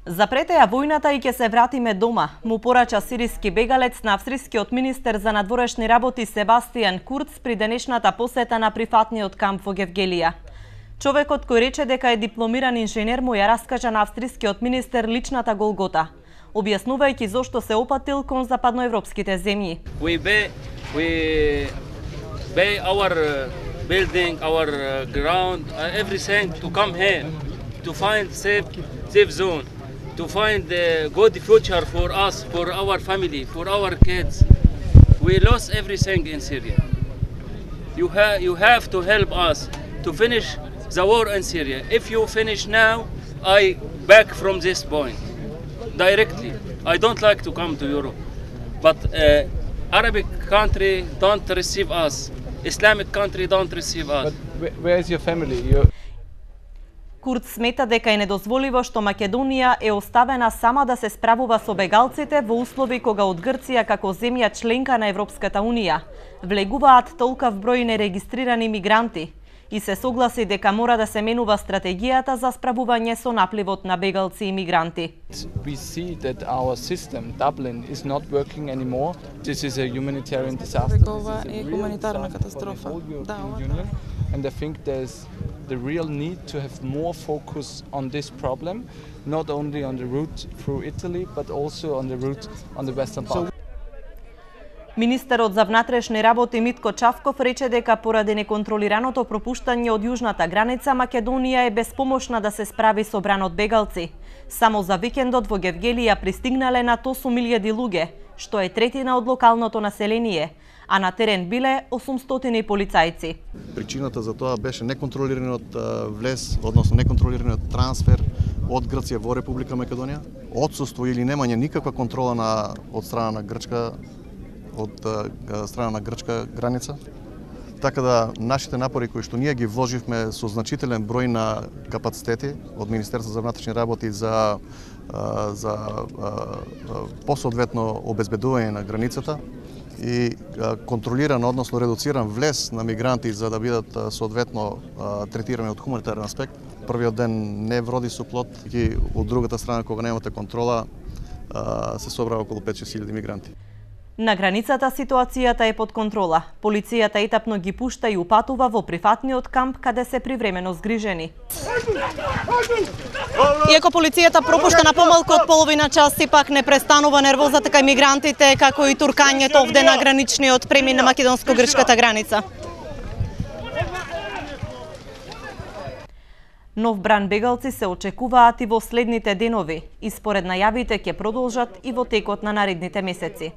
Запретеја војната и ќе се вратиме дома, му порача сириски бегалец на австрискиот министер за надворешни работи Себастијан Курц при денешната посета на прифатниот камп во Гевгелија. Човекот кој рече дека е дипломиран инженер му ја раскажа на австрискиот министер личната голгота, објаснувајќи зошто се опатил кон западноевропските земји. We pay our building, our ground, everything to come here, to find safe zone, to find a good future for us, for our family, for our kids. We lost everything in Syria. You have to help us to finish the war in Syria. If you finish now, I back from this point directly. I don't like to come to Europe, but Arabic country don't receive us. Islamic country don't receive us. But where is your family? Курц смета дека е недозволиво што Македонија е оставена сама да се справува со бегалците во услови кога од Грција како земја членка на Европската Унија влегуваат толкав број нерегистрирани мигранти и се согласи дека мора да се менува стратегијата за справување со напливот на бегалци и мигранти. We see that our system, Dublin, is not working anymore. This is a humanitarian disaster. Ова е хуманитарна катастрофа. And I think there's the real need to have more focus on this problem, not only on the route through Italy, but also on the route on the Western Balkans. Министерот за внатрешни работи Митко Чавков рече дека поради неконтролираното пропуштање од јужната граница Македонија е безпомошна да се справи со бран од бегалци. Само за викендот во Гевгелија пристигнале над 8.000 луѓе, што е третина од локалното население, а на терен биле 800 полицајци. Причината за тоа беше неконтролираниот влез, односно неконтролираниот трансфер од Грција во Република Македонија, отсуство или немање никаква контрола од страна на грчка граница. Така да нашите напори кои што ние ги вложивме со значителен број на капацитети од Министерство за внатрешни работи за посоодветно обезбедување на границата и контролиран, односно редуциран влез на мигранти за да бидат соодветно третирани од хуманитарен аспект. Првиот ден не вроди со плод и од другата страна кога немате контрола се собра околу 5-6 000 мигранти. На границата ситуацијата е под контрола. Полицијата етапно ги пушта и упатува во прифатниот камп каде се привремено згрижени. Иако полицијата пропушта на помалку од половина час, сепак не престанува нервозата кај мигрантите, како и туркањето овде на граничниот премин на македонско-грчката граница. Нов бран бегалци се очекуваат и во следните денови и според најавите ќе продолжат и во текот на наредните месеци.